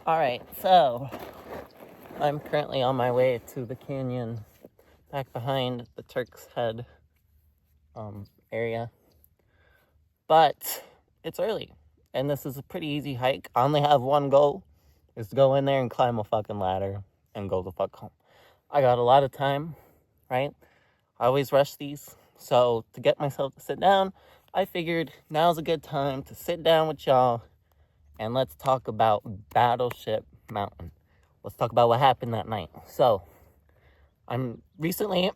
Alright, so I'm currently on my way to the canyon back behind the Turk's Head area. But it's early, and this is a pretty easy hike. I only have one goal, is to go in there and climb a fucking ladder and go the fuck home. I got a lot of time, right? I always rush these, so to get myself to sit down, I figured now's a good time to sit down with y'all and let's talk about Battleship Mountain. Let's talk about what happened that night. So, I'm recently,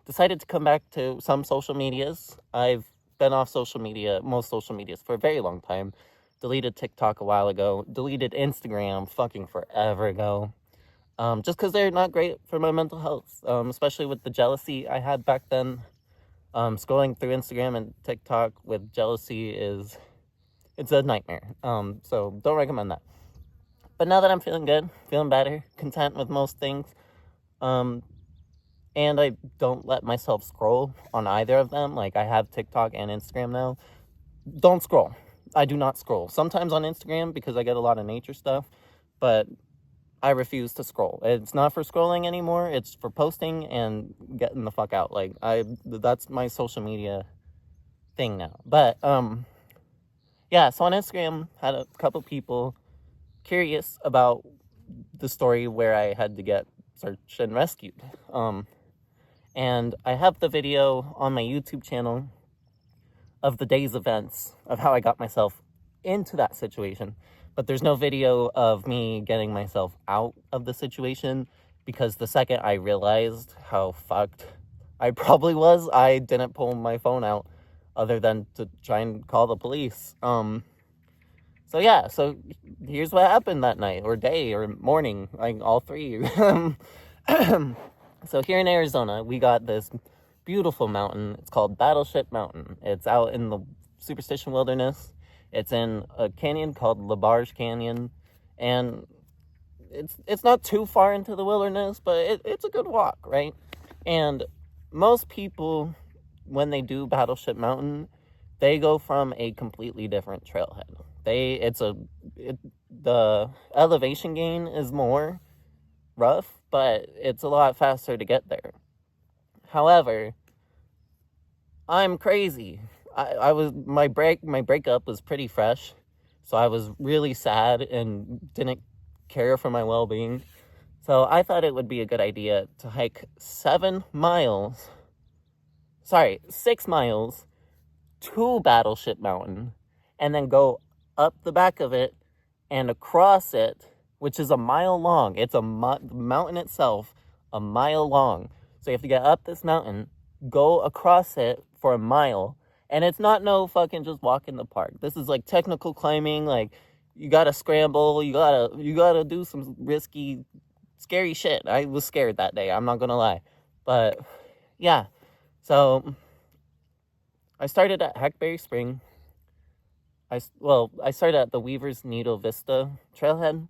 decided to come back to some social medias. I've been off most social medias for a very long time. Deleted TikTok a while ago. Deleted Instagram fucking forever ago. Just because they're not great for my mental health, especially with the jealousy I had back then. Scrolling through Instagram and TikTok with jealousy it's a nightmare. So don't recommend that. But now that I'm feeling good, feeling better, content with most things, and I don't let myself scroll on either of them. Like, I have TikTok and Instagram now. Don't scroll. I do not scroll. Sometimes on Instagram because I get a lot of nature stuff, but I refuse to scroll. It's not for scrolling anymore. It's for posting and getting the fuck out. Like, that's my social media thing now. But, yeah, so on Instagram, had a couple people curious about the story where I had to get searched and rescued. And I have the video on my YouTube channel of the day's events of how I got myself into that situation. But there's no video of me getting myself out of the situation, because the second I realized how fucked I probably was, I didn't pull my phone out other than to try and call the police. So here's what happened that night, or day, or morning, like all three. So here in Arizona, we got this beautiful mountain. It's called Battleship Mountain. It's out in the Superstition Wilderness. It's in a canyon called LaBarge Canyon, and it's not too far into the wilderness, but it's a good walk, right? And most people, when they do Battleship Mountain, they go from a completely different trailhead. The elevation gain is more rough, but it's a lot faster to get there. However, I'm crazy. My breakup was pretty fresh, so I was really sad and didn't care for my well-being. So I thought it would be a good idea to hike 6 miles to Battleship Mountain, and then go up the back of it and across it, which is a mile long. It's the mountain itself, a mile long. So you have to get up this mountain, go across it for a mile, and it's not no fucking just walk in the park. This is like technical climbing. Like, you gotta scramble, you gotta do some risky, scary shit. I was scared that day, I'm not gonna lie. But yeah, so I started at Hackberry Spring. I started at the Weaver's Needle Vista trailhead,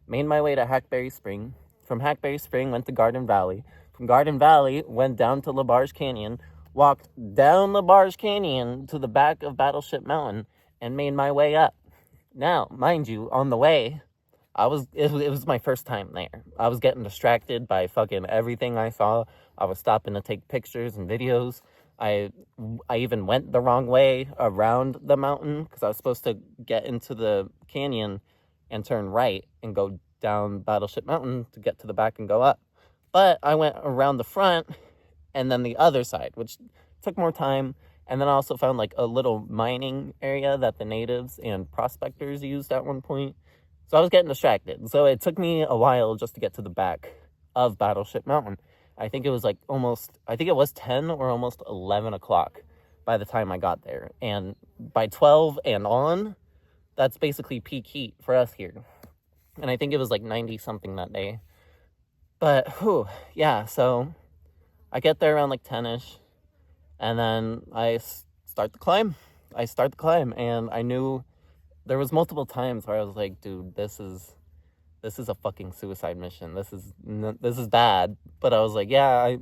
made my way to Hackberry Spring. From Hackberry Spring, went to Garden Valley. From Garden Valley, went down to LaBarge Canyon, walked down LaBarge Canyon to the back of Battleship Mountain, and made my way up. Now, mind you, on the way, it was my first time there. I was getting distracted by fucking everything I saw. I was stopping to take pictures and videos. I even went the wrong way around the mountain, because I was supposed to get into the canyon and turn right and go down Battleship Mountain to get to the back and go up. But I went around the front and then the other side, which took more time. And then I also found like a little mining area that the natives and prospectors used at one point. So I was getting distracted. So it took me a while just to get to the back of Battleship Mountain. I think it was 10 or almost 11 o'clock by the time I got there. And by 12 and on, that's basically peak heat for us here. And I think it was like 90 something that day. But, so I get there around like 10ish. And then I start the climb. And I knew there was multiple times where I was like, dude, this is a fucking suicide mission. This is bad. But I was like, yeah,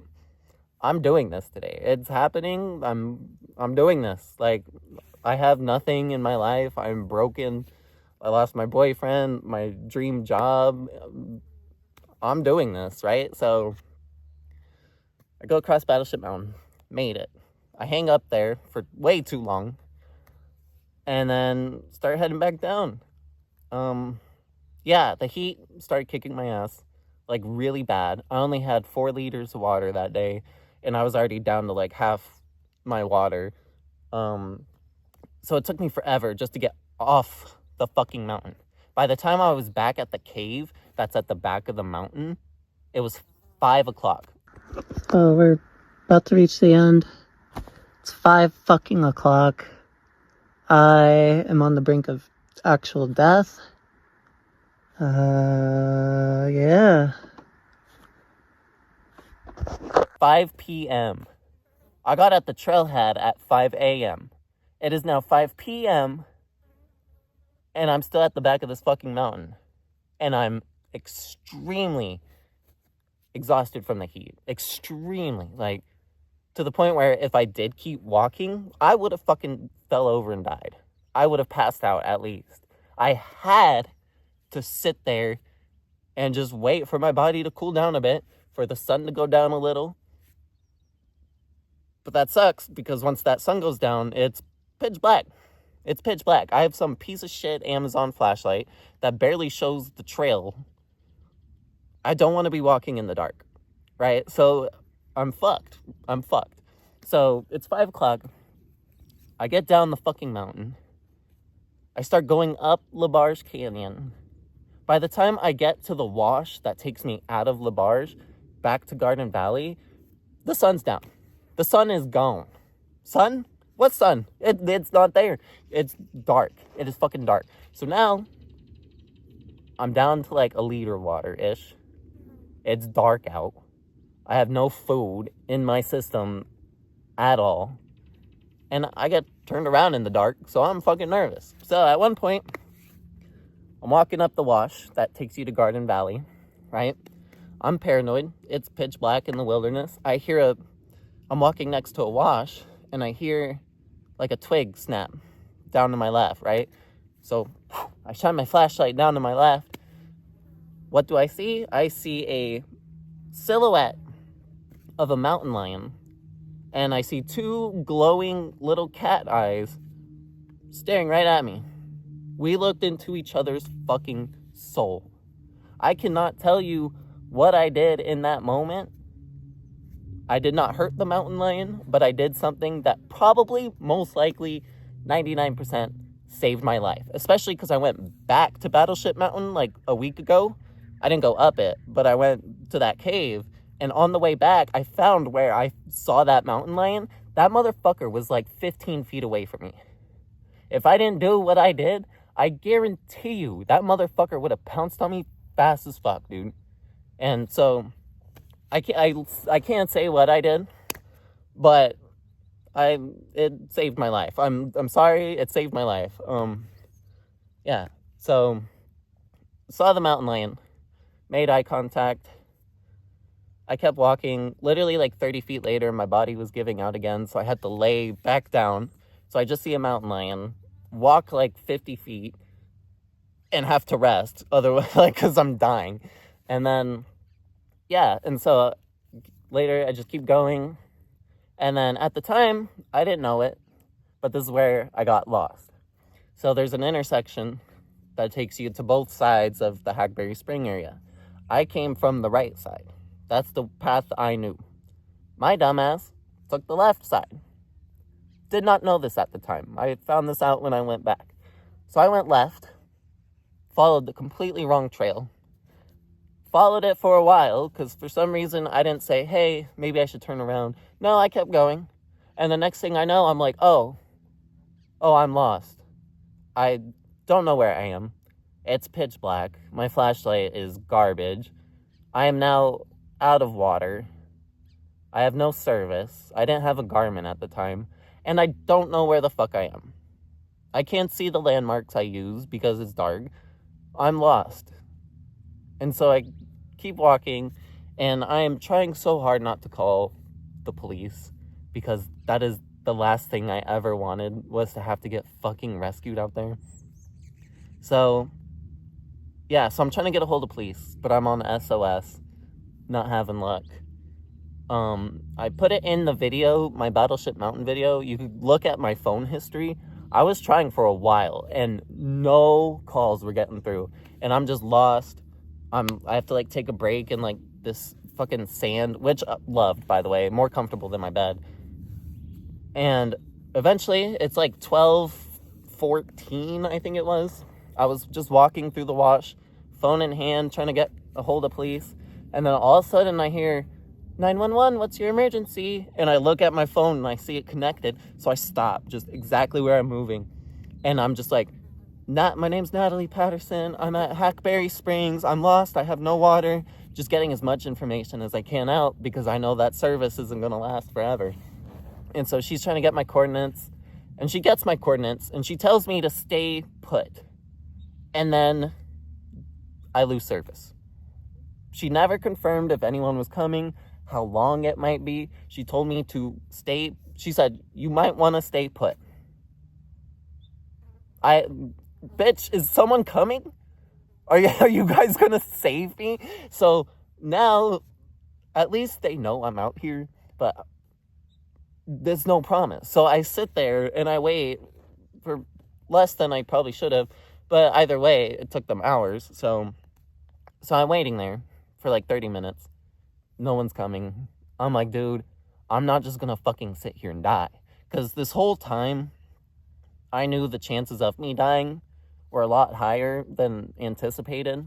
I'm doing this today. It's happening. I'm doing this. Like, I have nothing in my life. I'm broken. I lost my boyfriend, my dream job. I'm doing this, right? So I go across Battleship Mountain, made it. I hang up there for way too long, and then start heading back down. Yeah, the heat started kicking my ass, like really bad. I only had 4 liters of water that day, and I was already down to like half my water. So it took me forever just to get off the fucking mountain. By the time I was back at the cave that's at the back of the mountain, it was 5 o'clock. Oh, we're about to reach the end. It's 5 fucking o'clock. I am on the brink of actual death. Yeah. 5 p.m. I got at the trailhead at 5 a.m. It is now 5 p.m. and I'm still at the back of this fucking mountain. And I'm extremely exhausted from the heat. Extremely. Like, to the point where if I did keep walking, I would have fucking fell over and died. I would have passed out at least. I had to sit there and just wait for my body to cool down a bit, for the sun to go down a little. But that sucks, because once that sun goes down, it's pitch black. It's pitch black. I have some piece of shit Amazon flashlight that barely shows the trail. I don't want to be walking in the dark, right? So I'm fucked. So it's 5 o'clock. I get down the fucking mountain. I start going up LaBarge Canyon. By the time I get to the wash that takes me out of LaBarge back to Garden Valley, the sun's down. The sun is gone. Sun? What sun? It's not there. It's dark. It is fucking dark. So now, I'm down to like a liter of water-ish. It's dark out. I have no food in my system at all. And I get turned around in the dark, so I'm fucking nervous. So at one point, I'm walking up the wash that takes you to Garden Valley, right? I'm paranoid. It's pitch black in the wilderness. I'm walking next to a wash, and I hear like a twig snap down to my left, right? So I shine my flashlight down to my left. What do I see? I see a silhouette of a mountain lion, and I see 2 glowing little cat eyes staring right at me. We looked into each other's fucking soul. I cannot tell you what I did in that moment. I did not hurt the mountain lion, but I did something that probably, most likely, 99% saved my life. Especially because I went back to Battleship Mountain like a week ago. I didn't go up it, but I went to that cave. And on the way back, I found where I saw that mountain lion. That motherfucker was like 15 feet away from me. If I didn't do what I did, I guarantee you that motherfucker would have pounced on me fast as fuck, dude. And so I can't say what I did, but it saved my life. I'm sorry, it saved my life. Yeah. So saw the mountain lion, made eye contact. I kept walking. Literally like 30 feet later, my body was giving out again, so I had to lay back down. So I just see a mountain lion, walk like 50 feet, and have to rest, otherwise, like, because I'm dying. And then, yeah, and so later I just keep going. And then at the time, I didn't know it, but this is where I got lost. So there's an intersection that takes you to both sides of the Hackberry Spring area. I came from the right side. That's the path I knew. My dumbass took the left side. Did not know this at the time. I found this out when I went back. So I went left, followed the completely wrong trail, followed it for a while, because for some reason I didn't say, hey, maybe I should turn around. No, I kept going. And the next thing I know, I'm like, oh, I'm lost. I don't know where I am. It's pitch black. My flashlight is garbage. I am now out of water. I have no service. I didn't have a Garmin at the time. And I don't know where the fuck I am. I can't see the landmarks I use because it's dark. I'm lost. And so I keep walking, and I am trying so hard not to call the police, because that is the last thing I ever wanted, was to have to get fucking rescued out there. So, yeah, so I'm trying to get a hold of police, but I'm on SOS, not having luck. I put it in the video, my Battleship Mountain video. You could look at my phone history. I was trying for a while, and no calls were getting through, and I'm just lost. I have to, like, take a break in, like, this fucking sand, which I loved, by the way, more comfortable than my bed. And eventually, it's like 12:14, I think it was. I was just walking through the wash, phone in hand, trying to get a hold of police. And then all of a sudden I hear, 911, what's your emergency? And I look at my phone and I see it connected. So I stop just exactly where I'm moving. And I'm just like, my name's Natalie Patterson. I'm at Hackberry Springs. I'm lost. I have no water. Just getting as much information as I can out because I know that service isn't going to last forever. And so she's trying to get my coordinates, and she gets my coordinates, and she tells me to stay put. And then I lose service. She never confirmed if anyone was coming, how long it might be. She told me to stay. She said, you might want to stay put. Bitch, is someone coming? Are you guys going to save me? So now, at least they know I'm out here, but there's no promise. So I sit there and I wait for less than I probably should have, but either way, it took them hours. So I'm waiting there for like 30 minutes. No one's coming. I'm like, dude, I'm not just gonna fucking sit here and die. Because this whole time, I knew the chances of me dying were a lot higher than anticipated.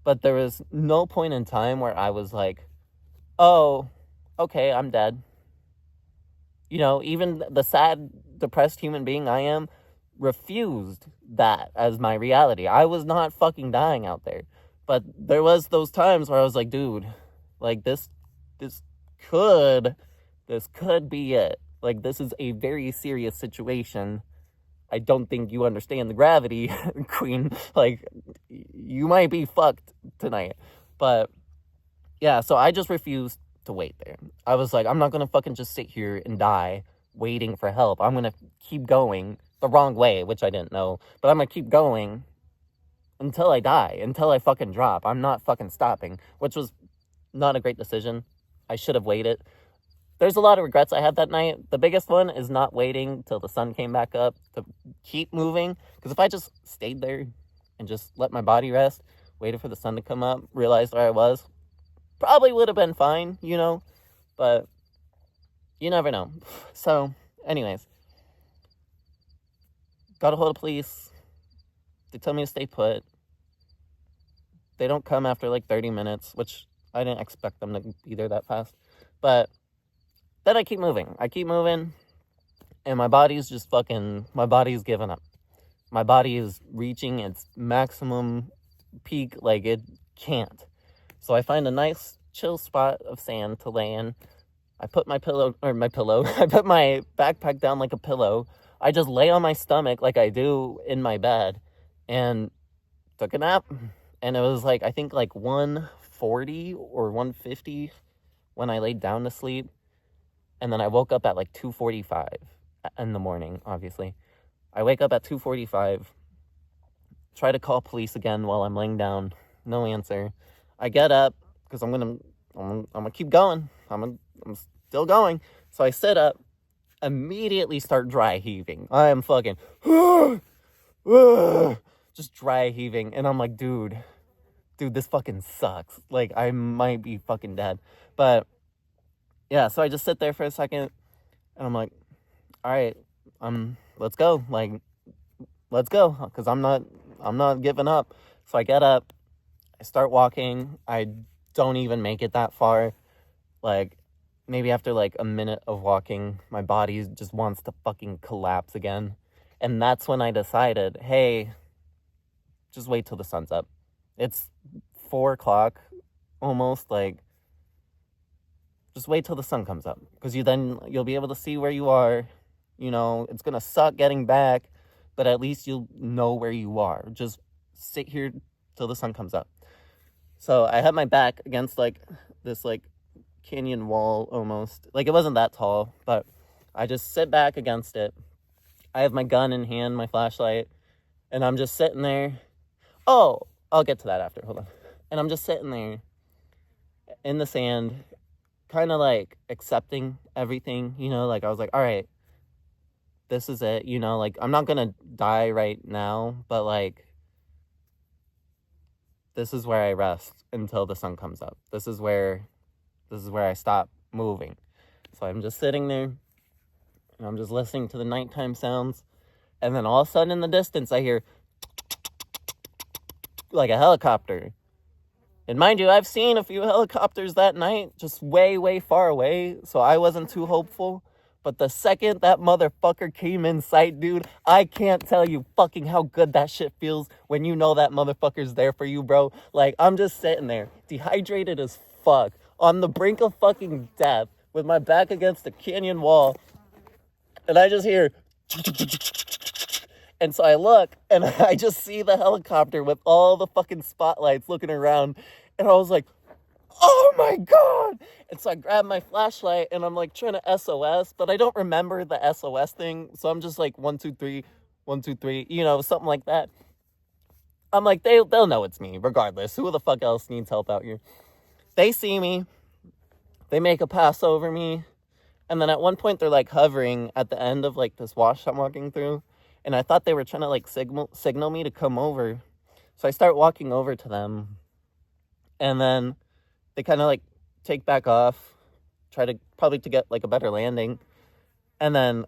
But there was no point in time where I was like, oh, okay, I'm dead. You know, even the sad, depressed human being I am refused that as my reality. I was not fucking dying out there. But there was those times where I was like, dude, like this could be it. Like, this is a very serious situation. I don't think you understand the gravity, queen. Like, you might be fucked tonight. But yeah, so I just refused to wait there. I was like, I'm not gonna fucking just sit here and die waiting for help. I'm gonna keep going the wrong way, which I didn't know, but I'm gonna keep going until I die, until I fucking drop. I'm not fucking stopping, which was not a great decision. I should have waited. There's a lot of regrets I had that night. The biggest one is not waiting till the sun came back up to keep moving, because if I just stayed there and just let my body rest, waited for the sun to come up, realized where I was, probably would have been fine, you know, but you never know. So, anyways, got a hold of police. They tell me to stay put. They don't come after like 30 minutes, which I didn't expect them to be there that fast. But then I keep moving. And my body's giving up. My body is reaching its maximum peak, like it can't. So I find a nice chill spot of sand to lay in. I put I put my backpack down like a pillow. I just lay on my stomach like I do in my bed and took a nap. And it was like, I think like 1:40 or 1:50 when I laid down to sleep. And then I woke up at like 2:45 in the morning, obviously. I wake up at 2:45, try to call police again while I'm laying down. No answer. I get up because I'm gonna keep going. I'm still going. So I sit up, immediately start dry heaving. I am fucking just dry heaving, and I'm like, dude, this fucking sucks. Like, I might be fucking dead. But yeah, so I just sit there for a second, and I'm like, all right, let's go. Like, let's go, because I'm not giving up. So I get up. I start walking. I don't even make it that far. Like, maybe after like a minute of walking, my body just wants to fucking collapse again. And that's when I decided, hey, just wait till the sun's up. It's 4 o'clock almost. Like, just wait till the sun comes up, because you'll be able to see where you are. You know, it's gonna suck getting back, but at least you'll know where you are. Just sit here till the sun comes up. So I had my back against like this like canyon wall almost. Like, it wasn't that tall, but I just sit back against it. I have my gun in hand, my flashlight, And I'm just sitting there. Oh, I'll get to that after. Hold on. And I'm just sitting there in the sand, kind of like accepting everything, like I was like, all right, this is it, like I'm not gonna die right now, but like this is where I rest until the sun comes up. This is where I stop moving. So I'm just sitting there and I'm just listening to the nighttime sounds, and then all of a sudden in the distance I hear like a helicopter. And mind you, I've seen a few helicopters that night, just way, way far away, so I wasn't too hopeful. But the second that motherfucker came in sight, dude, I can't tell you fucking how good that shit feels when you know that motherfucker's there for you, bro. Like, I'm just sitting there, dehydrated as fuck, on the brink of fucking death, with my back against a canyon wall, and I just hear... And so I look, and I just see the helicopter with all the fucking spotlights looking around, and I was like, oh my God! And so I grabbed my flashlight, and I'm like trying to SOS, but I don't remember the SOS thing, so I'm just like 1, 2, 3, 1, 2, 3, something like that. I'm like, they'll know it's me, regardless. Who the fuck else needs help out here? They see me, they make a pass over me, and then at one point they're like hovering at the end of like this wash I'm walking through. And I thought they were trying to, like, signal me to come over. So I start walking over to them. And then they kind of, like, take back off. Try to, probably to get, like, a better landing. And then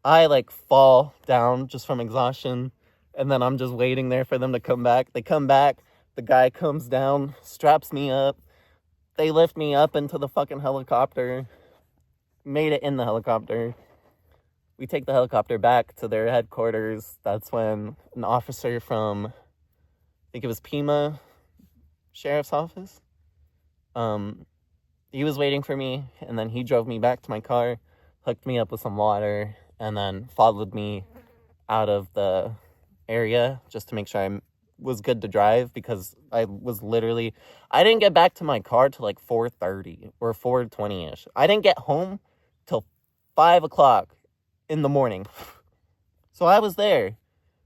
I, like, fall down just from exhaustion. And then I'm just waiting there for them to come back. They come back. The guy comes down, straps me up. They lift me up into the fucking helicopter. Made it in the helicopter. We take the helicopter back to their headquarters. That's when an officer from, I think it was Pima Sheriff's Office, he was waiting for me, and then he drove me back to my car, hooked me up with some water, and then followed me out of the area just to make sure I was good to drive, because I didn't get back to my car till like 4:30 or 4:20ish. I didn't get home till 5 o'clock in the morning. So I was there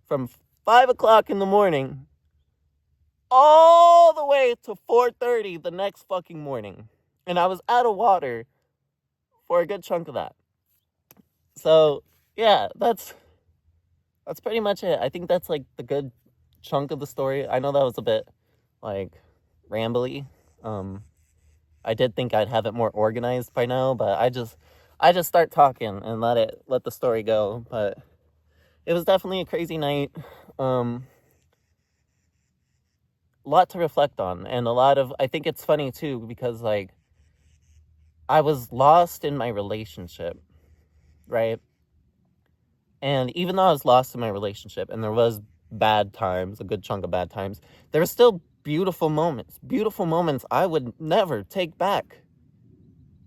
from 5 o'clock in the morning all the way to 4:30 the next fucking morning. And I was out of water for a good chunk of that. So, yeah, that's pretty much it. I think that's like the good chunk of the story. I know that was a bit like rambly. I did think I'd have it more organized by now, but I just start talking and let the story go. But it was definitely a crazy night. A lot to reflect on, and I think it's funny too, because like I was lost in my relationship, right? And even though I was lost in my relationship and there was bad times, a good chunk of bad times, there were still beautiful moments I would never take back.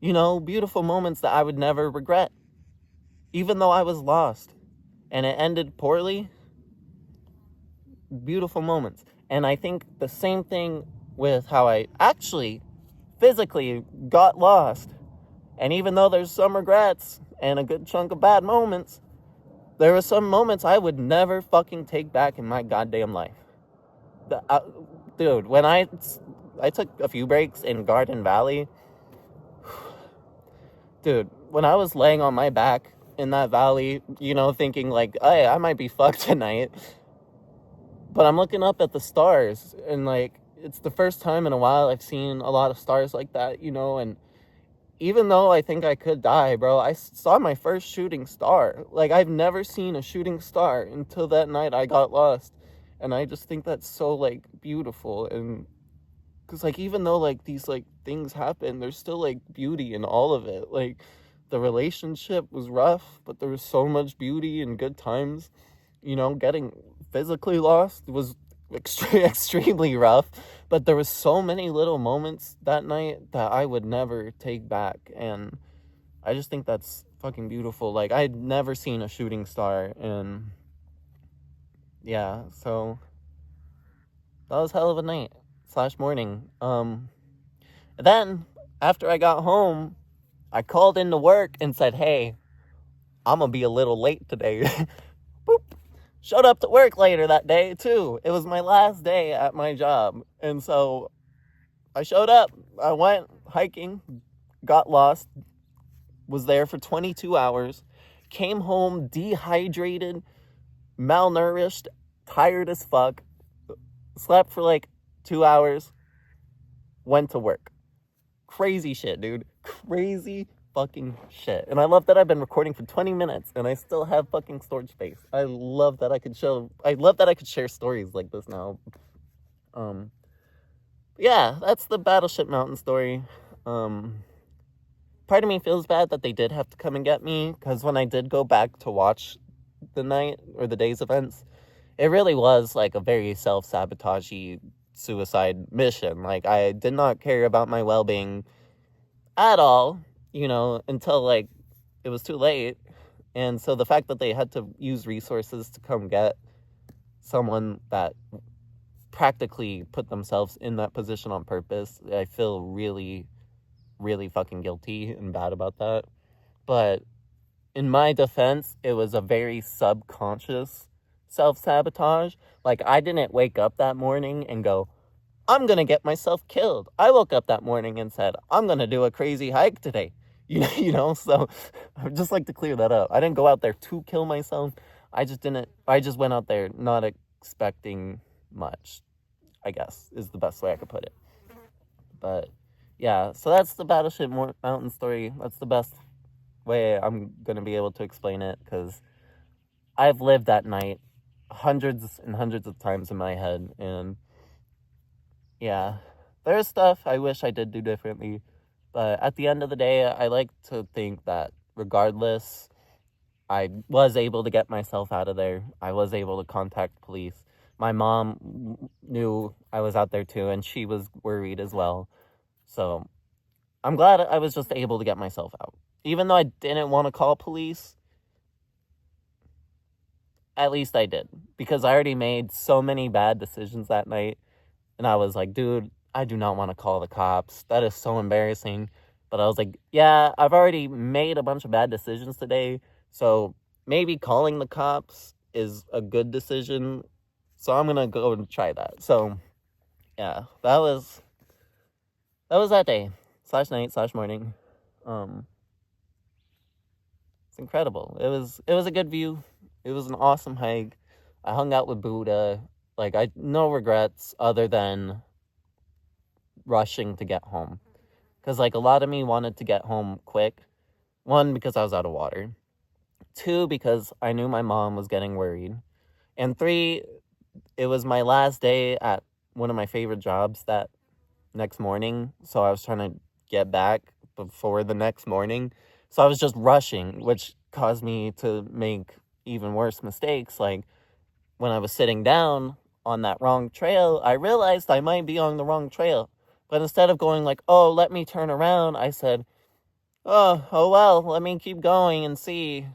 Beautiful moments that I would never regret, even though I was lost and it ended poorly. Beautiful moments. And I think the same thing with how I actually physically got lost. And even though there's some regrets and a good chunk of bad moments, there were some moments I would never fucking take back in my goddamn life. Dude, when I took a few breaks in Garden Valley, dude, when I was laying on my back in that valley, thinking like, hey, I might be fucked tonight, but I'm looking up at the stars, and like, it's the first time in a while I've seen a lot of stars like that, and even though I think I could die, bro, I saw my first shooting star. Like, I've never seen a shooting star until that night I got lost. And I just think that's so, like, beautiful. And because, like, even though, like, these, like, things happen, there's still, like, beauty in all of it. Like, the relationship was rough, but there was so much beauty and good times. Getting physically lost was extremely rough, but there was so many little moments that night that I would never take back, and I just think that's fucking beautiful. Like, I'd never seen a shooting star, and yeah, so that was hell of a night / morning. Then after I got home, I called into work and said, hey, I'm gonna be a little late today. Boop. showed up to work later that day too. It was my last day at my job. And so I showed up. I went hiking, got lost, was there for 22 hours, came home dehydrated, malnourished, tired as fuck, slept for like 2 hours, went to work. Crazy shit, dude. Crazy fucking shit. And I love that I've been recording for 20 minutes and I still have fucking storage space. I love that I could share stories like this now. Yeah, that's the Battleship Mountain story. Part of me feels bad that they did have to come and get me, because when I did go back to watch the night or the day's events, it really was like a very self-sabotagey suicide mission. Like, I did not care about my well-being at all, until like it was too late. And so the fact that they had to use resources to come get someone that practically put themselves in that position on purpose, I feel really, really fucking guilty and bad about that. But in my defense, it was a very subconscious self-sabotage. Like, I didn't wake up that morning and go, I'm going to get myself killed. I woke up that morning and said, I'm going to do a crazy hike today. So I would just like to clear that up. I didn't go out there to kill myself. I just went out there not expecting much, I guess, is the best way I could put it. But yeah, so that's the Battleship Mountain story. That's the best way I'm going to be able to explain it, because I've lived that night hundreds and hundreds of times in my head. And yeah, there's stuff I wish I did do differently. But at the end of the day, I like to think that regardless, I was able to get myself out of there. I was able to contact police. My mom knew I was out there too, and she was worried as well. So I'm glad I was just able to get myself out. Even though I didn't want to call police, at least I did. Because I already made so many bad decisions that night. And I was like, dude, I do not want to call the cops. That is so embarrassing. But I was like, yeah, I've already made a bunch of bad decisions today. So maybe calling the cops is a good decision. So I'm going to go and try that. So yeah, that was that day / night / morning. It's incredible. It was a good view. It was an awesome hike. I hung out with Buddha. Like, I no regrets other than rushing to get home. Because, like, a lot of me wanted to get home quick. 1, because I was out of water. 2, because I knew my mom was getting worried. And 3, it was my last day at one of my favorite jobs that next morning. So I was trying to get back before the next morning. So I was just rushing, which caused me to make even worse mistakes. Like, when I was sitting down on that wrong trail, I realized I might be on the wrong trail. But instead of going like, oh, let me turn around, I said, oh well, let me keep going and see.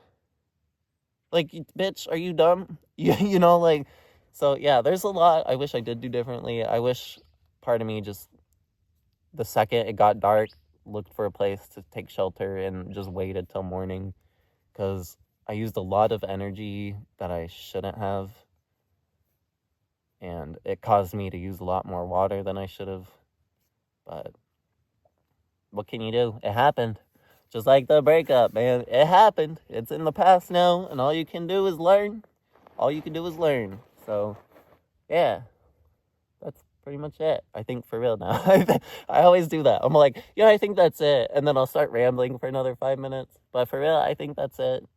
Like, bitch, are you dumb? Like, so yeah, there's a lot I wish I did do differently. I wish part of me just, the second it got dark, looked for a place to take shelter and just waited till morning, because I used a lot of energy that I shouldn't have. And it caused me to use a lot more water than I should have. But what can you do? It happened. Just like the breakup, man. It happened. It's in the past now, and all you can do is learn. So, yeah. That's pretty much it. I think, for real now. I always do that. I'm like, yeah, I think that's it. And then I'll start rambling for another 5 minutes. But for real, I think that's it.